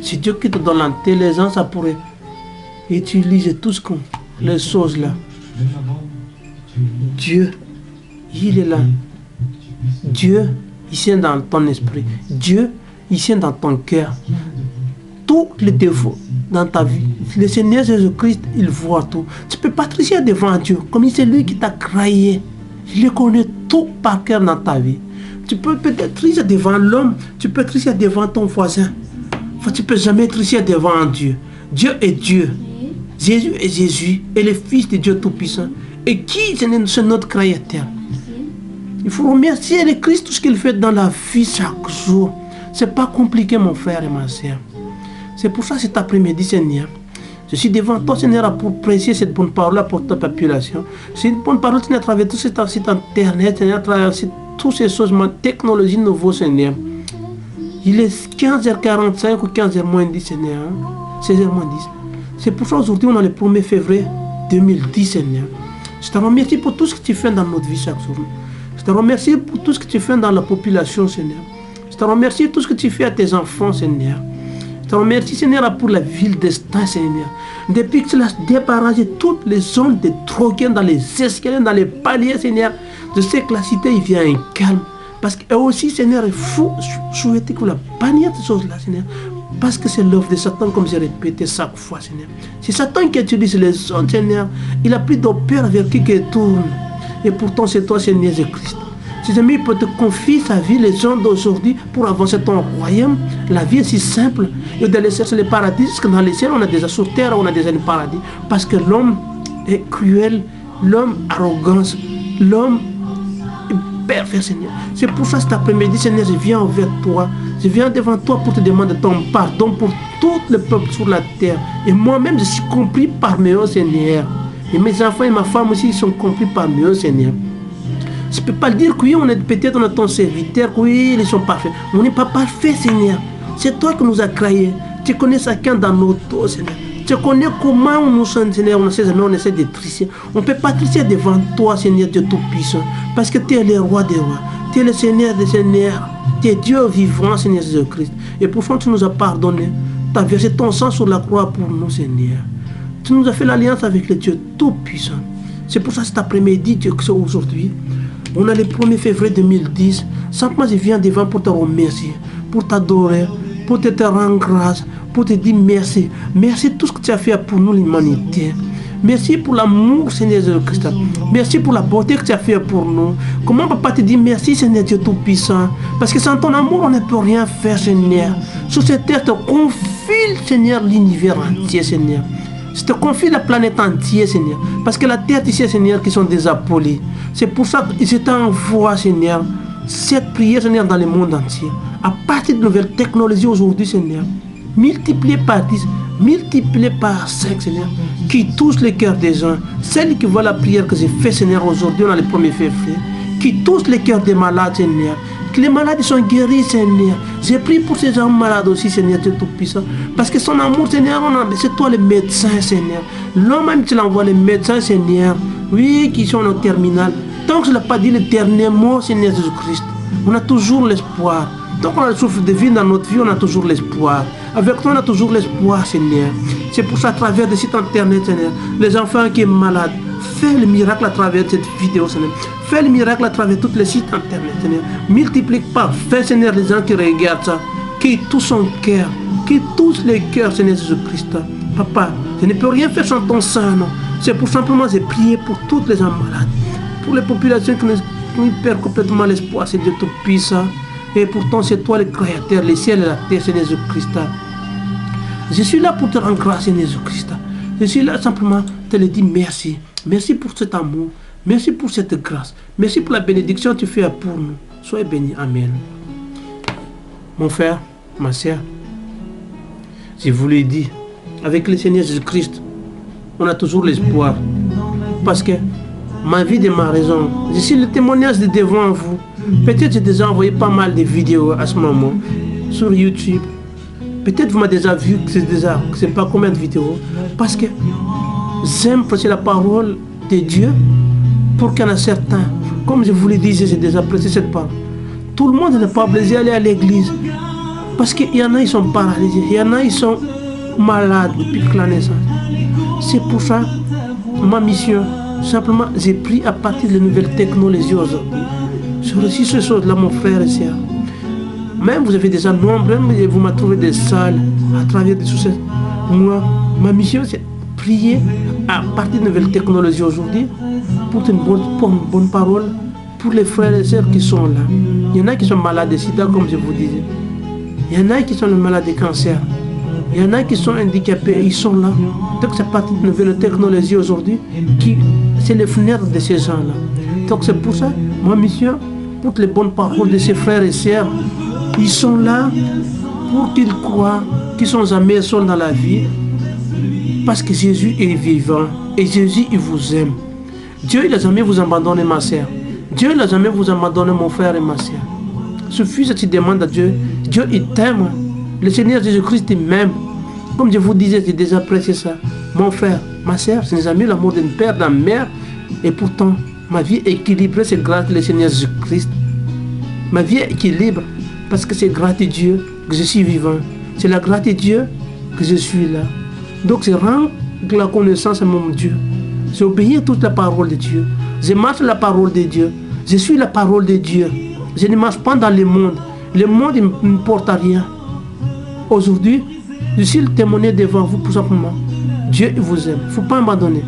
C'est Dieu qui te donne l'intelligence pour utiliser tout ce qu'on, les choses là. Dieu, il est là. Dieu, il sient dans ton esprit. Dieu, il sient dans ton cœur. Tous les défauts dans ta vie. Le Seigneur Jésus-Christ, il voit tout. Tu ne peux pas tricher devant Dieu. Comme c'est lui qui t'a créé. Il connaît tout par cœur dans ta vie. Tu peux peut-être tricher devant l'homme. Tu peux tricher devant ton voisin. Enfin, tu ne peux jamais tricher devant Dieu. Dieu est Dieu. Jésus est Jésus. Et le Fils de Dieu Tout-Puissant. Et qui c'est notre Créateur? Il faut remercier le Christ tout ce qu'il fait dans la vie chaque jour. Ce n'est pas compliqué, mon frère et ma soeur. C'est pour ça cet après-midi, Seigneur, je suis devant toi, Seigneur, pour prêcher cette bonne parole pour ta population. C'est une bonne parole, Seigneur, à travers tout cet site internet, Seigneur, à travers toutes ces choses, ma technologie nouvelle, Seigneur. Il est 15h45 ou 15h-10, Seigneur. 16h-10. C'est pour ça aujourd'hui, on est le 1er février 2010, Seigneur. Je te remercie pour tout ce que tu fais dans notre vie chaque jour. Je te remercie pour tout ce que tu fais dans la population, Seigneur. Je te remercie pour tout ce que tu fais à tes enfants, Seigneur. Je te remercie, Seigneur, pour la ville d'Estaing, Seigneur. Depuis que tu as débarrassé toutes les zones de drogués dans les escaliers, dans les paliers, Seigneur, je sais que la cité, il vient un calme. Parce que aussi, Seigneur, il faut souhaiter que la bannir de ces choses-là, Seigneur. Parce que c'est l'œuvre de Satan, comme j'ai répété chaque fois, Seigneur. C'est Satan qui utilise les zones, Seigneur. Il a pris de peur avec qui il tourne. Et pourtant, c'est toi, Seigneur Jésus-Christ. Si jamais il peut te confier sa vie, les gens d'aujourd'hui, pour avancer ton royaume, la vie est si simple. Et d'aller chercher le paradis, parce que dans les ciels, on a déjà sur terre, on a déjà le paradis. Parce que l'homme est cruel, l'homme arrogance, l'homme est pervers, Seigneur. C'est pour ça, cet après-midi, Seigneur, je viens envers toi. Je viens devant toi pour te demander ton pardon pour tout le peuple sur la terre. Et moi-même, je suis compris parmi eux, Seigneur. Et mes enfants et ma femme aussi, ils sont compris parmi eux, Seigneur. Je ne peux pas dire que oui, on est peut-être ton serviteur, que oui, ils sont parfaits. On n'est pas parfait, Seigneur. C'est toi qui nous as créés. Tu connais chacun dans nos dos, Seigneur. Tu connais comment nous sommes, Seigneur. On essaie de tricher. On ne peut pas tricher devant toi, Seigneur Dieu Tout-Puissant. Parce que tu es le roi des rois. Tu es le Seigneur des seigneurs. Tu es Dieu vivant, Seigneur Jésus-Christ. Et pourquoi tu nous as pardonné. Tu as versé ton sang sur la croix pour nous, Seigneur. Tu nous as fait l'alliance avec le Dieu Tout-Puissant. C'est pour ça cet après-midi, Dieu, que c'est aujourd'hui. On a le 1er février 2010. Simplement, je viens devant pour te remercier, pour t'adorer, pour te rendre grâce, pour te dire merci. Merci pour tout ce que tu as fait pour nous, l'humanité. Merci pour l'amour, Seigneur Jésus-Christ. Merci pour la beauté que tu as fait pour nous. Comment on ne peut pas te dire merci, Seigneur Dieu Tout-Puissant? Parce que sans ton amour, on ne peut rien faire, Seigneur. Sur cette terre, je te confie, Seigneur, l'univers entier, Seigneur. Je te confie la planète entière, Seigneur. Parce que la terre ici, Seigneur, qui sont déjà polies. C'est pour ça que je t'envoie, Seigneur, cette prière, Seigneur, dans le monde entier. À partir de nouvelles technologies aujourd'hui, Seigneur, multipliées par 10, multipliées par 5, Seigneur, qui touche les cœurs des gens. Celle qui voit la prière que j'ai fait, Seigneur, aujourd'hui, dans le 1er février, qui touche les cœurs des malades, Seigneur. Que les malades sont guéris, Seigneur. J'ai prié pour ces gens malades aussi, Seigneur Dieu Tout-Puissant. Parce que son amour, Seigneur, c'est toi le médecin, Seigneur. L'homme même, tu l'envoies les médecins, Seigneur. Oui, qui sont au terminal. Tant que je n'ai pas dit le dernier mot, Seigneur Jésus-Christ, on a toujours l'espoir. Tant qu'on a le souffle de vie dans notre vie, on a toujours l'espoir. Avec toi, on a toujours l'espoir, Seigneur. C'est pour ça, à travers des sites internet, Seigneur, les enfants qui sont malades, fais le miracle à travers cette vidéo, Seigneur. Fais le miracle à travers tous les sites internet, Seigneur. Multiplie par, fais, Seigneur, les gens qui regardent ça, qui touchent son cœur, qui touchent les cœurs, Seigneur Jésus-Christ. Papa, je ne peux rien faire sans ton sang, non. C'est pour simplement j'ai prié pour toutes les gens malades, pour les populations qui perdent complètement l'espoir, c'est Dieu Tout-Puissant. Et pourtant, c'est toi le Créateur, les ciels et la terre, Seigneur Jésus-Christ. Je suis là pour te rendre grâce, Seigneur Jésus-Christ. Je suis là simplement te le dire merci. Merci pour cet amour. Merci pour cette grâce. Merci pour la bénédiction que tu fais pour nous. Soyez bénis. Amen. Mon frère, ma soeur, je vous l'ai dit, avec le Seigneur Jésus-Christ, on a toujours l'espoir. Parce que ma vie de ma raison, je suis le témoignage de devant vous. Peut-être j'ai déjà envoyé pas mal de vidéos à ce moment sur YouTube. Peut-être vous m'avez déjà vu que c'est pas combien de vidéos. Parce que j'aime prêcher la parole de Dieu pour qu'il y en a certains. Comme je vous l'ai dit, j'ai déjà prêché cette parole. Tout le monde n'est pas obligé d'aller à l'église. Parce qu'il y en a, ils sont paralysés. Il y en a, ils sont malades depuis la naissance. C'est pour ça, ma mission, simplement, j'ai pris à partir des nouvelles technologies aujourd'hui. Sur aussi ces choses-là, mon frère et soeur. Même vous avez déjà nombreux, mais vous m'avez trouvé des salles à travers des succès. Moi, ma mission, c'est prier à partir de nouvelles technologies aujourd'hui pour une bonne parole pour les frères et sœurs qui sont là. Il y en a qui sont malades de sida, comme je vous disais. Il y en a qui sont malades de cancer. Il y en a qui sont handicapés, ils sont là. Donc c'est partie de nouvelles technologies aujourd'hui qui c'est les fenêtres de ces gens-là. Donc c'est pour ça, ma mission, pour les bonnes paroles de ces frères et sœurs, ils sont là pour qu'ils croient qu'ils sont jamais seuls dans la vie. Parce que Jésus est vivant et Jésus, il vous aime. Dieu, il n'a jamais vous abandonné, ma sœur. Dieu, il n'a jamais vous abandonné, mon frère et ma sœur. Suffit que tu demandes à Dieu. Dieu, il t'aime. Le Seigneur Jésus-Christ, il m'aime. Comme je vous disais, j'ai déjà prêché ça. Mon frère, ma sœur, ce n'est jamais l'amour d'un père, d'un mère. Et pourtant, ma vie est équilibrée, c'est grâce au Seigneur Jésus-Christ. Ma vie est équilibrée parce que c'est grâce à Dieu que je suis vivant. C'est la grâce de Dieu que je suis là. Donc, je rends la connaissance à mon Dieu. J'obéis à toute la parole de Dieu. Je marche la parole de Dieu. Je suis la parole de Dieu. Je ne marche pas dans le monde. Le monde ne me porte à rien. Aujourd'hui, je suis le témoignage devant vous, tout simplement. Dieu vous aime. Il ne faut pas abandonner.